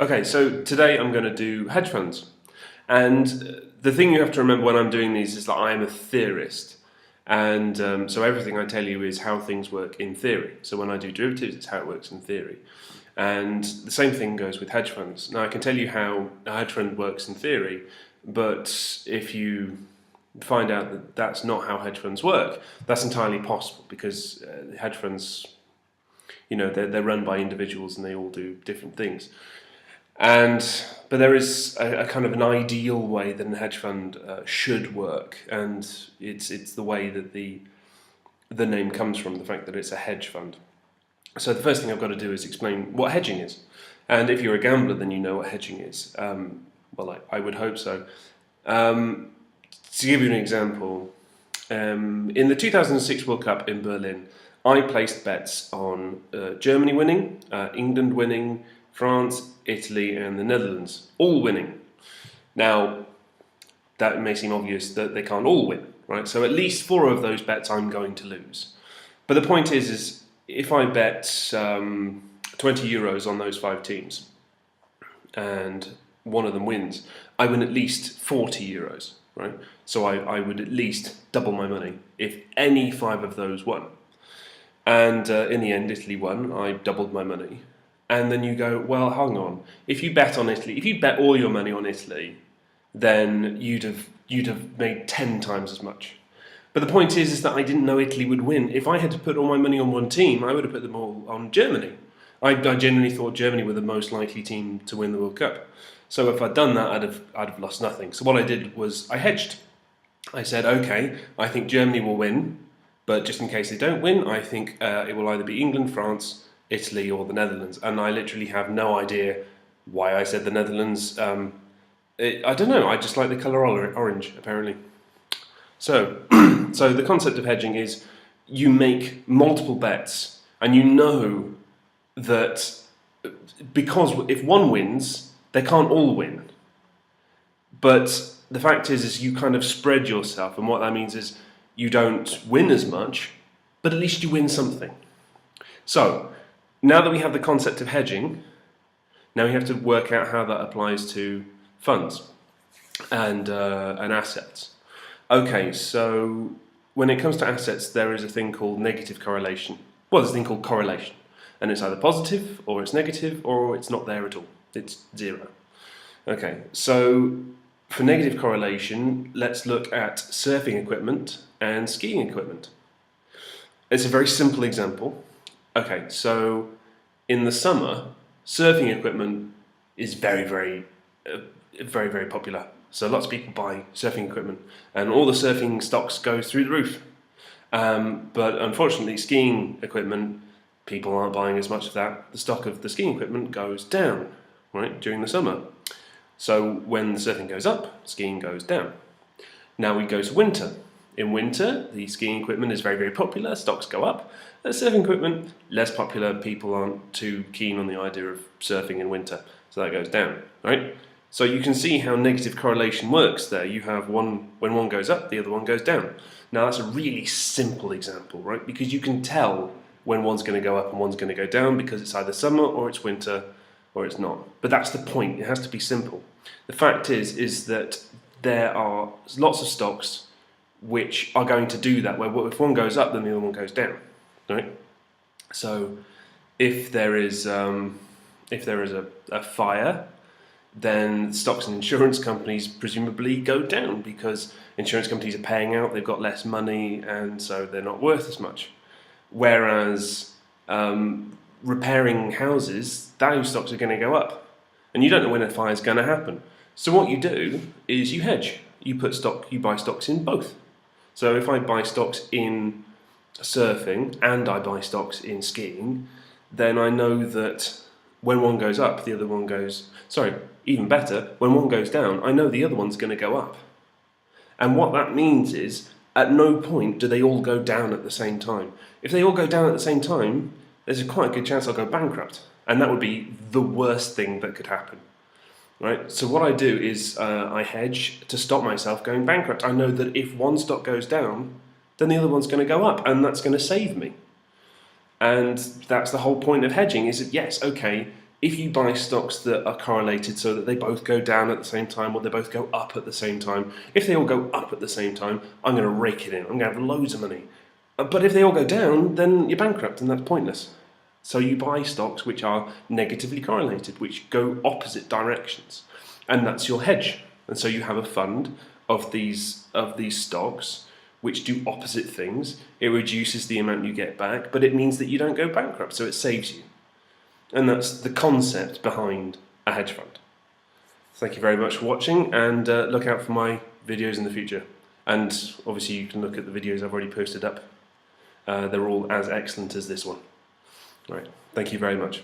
Okay, so today I'm going to do hedge funds. And the thing you have to remember when I'm doing these is that I am a theorist. And so everything I tell you is how things work in theory. So when I do derivatives, it's how it works in theory. And the same thing goes with hedge funds. Now, I can tell you how a hedge fund works in theory, but if you find out that that's not how hedge funds work, that's entirely possible because hedge funds, they're run by individuals and they all do different things. But there is a kind of an ideal way that a hedge fund should work, and it's the way that the name comes from, the fact that it's a hedge fund. So the first thing I've got to do is explain what hedging is, and if you're a gambler, then you know what hedging is. I would hope so. To give you an example, in the 2006 World Cup in Berlin, I placed bets on Germany winning, England winning, France, Italy and the Netherlands, all winning. Now, that may seem obvious that they can't all win, right? So at least 4 of those bets I'm going to lose. But the point is if I bet 20 euros on those 5 teams and one of them wins, I win at least 40 euros, right? So I would at least double my money if any 5 of those won. And in the end, Italy won. I doubled my money. And then you go, well, hang on. If you bet on Italy, if you bet all your money on Italy, then you'd have made 10 times as much. But the point is that I didn't know Italy would win. If I had to put all my money on one team, I would have put them all on Germany. I genuinely thought Germany were the most likely team to win the World Cup. So if I'd done that, I'd have lost nothing. So what I did was I hedged. I said, okay, I think Germany will win, but just in case they don't win, I think it will either be England, France, Italy or the Netherlands, and I literally have no idea why I said the Netherlands. I don't know, I just like the colour orange, apparently. So, so the concept of hedging is you make multiple bets, and you know that because if one wins, they can't all win. But the fact is you kind of spread yourself, and what that means is you don't win as much, but at least you win something. So, now that we have the concept of hedging, now we have to work out how that applies to funds and assets. Okay, so when it comes to assets, there is a thing called negative correlation. Well, there's a thing called correlation, and it's either positive, or it's negative, or it's not there at all. It's 0. Okay, so for negative correlation, let's look at surfing equipment and skiing equipment. It's a very simple example. Okay, so in the summer, surfing equipment is very, very popular. So lots of people buy surfing equipment, and all the surfing stocks go through the roof. But unfortunately, skiing equipment, people aren't buying as much of that. The stock of the skiing equipment goes down, right, during the summer. So when the surfing goes up, skiing goes down. Now we go to winter. In winter, the skiing equipment is very popular, stocks go up. Surfing equipment, less popular, people aren't too keen on the idea of surfing in winter, so that goes down, right? So you can see how negative correlation works there. You have one, when one goes up, the other one goes down. Now that's a really simple example, right? Because you can tell when one's going to go up and one's going to go down because it's either summer or it's winter or it's not. But that's the point, it has to be simple. The fact is that there are lots of stocks which are going to do that, where if one goes up, then the other one goes down, right? So if there is a fire, then stocks and insurance companies presumably go down because insurance companies are paying out, they've got less money, and so they're not worth as much. Whereas repairing houses, those stocks are going to go up, and you don't know when a fire is going to happen. So what you do is you hedge. You buy stocks in both. So if I buy stocks in surfing and I buy stocks in skiing, then I know that when one goes up, the other one goes... Sorry, even better, when one goes down, I know the other one's going to go up. And what that means is, at no point do they all go down at the same time. If they all go down at the same time, there's quite a good chance I'll go bankrupt. And that would be the worst thing that could happen. Right? So what I do is I hedge to stop myself going bankrupt. I know that if one stock goes down, then the other one's going to go up, and that's going to save me. And that's the whole point of hedging, is that yes, okay, if you buy stocks that are correlated so that they both go down at the same time or they both go up at the same time, if they all go up at the same time, I'm going to rake it in. I'm going to have loads of money. But if they all go down, then you're bankrupt and that's pointless. So you buy stocks which are negatively correlated, which go opposite directions. And that's your hedge. And so you have a fund of these stocks which do opposite things. It reduces the amount you get back, but it means that you don't go bankrupt, so it saves you. And that's the concept behind a hedge fund. Thank you very much for watching, and look out for my videos in the future. And obviously you can look at the videos I've already posted up. They're all as excellent as this one. Right, thank you very much.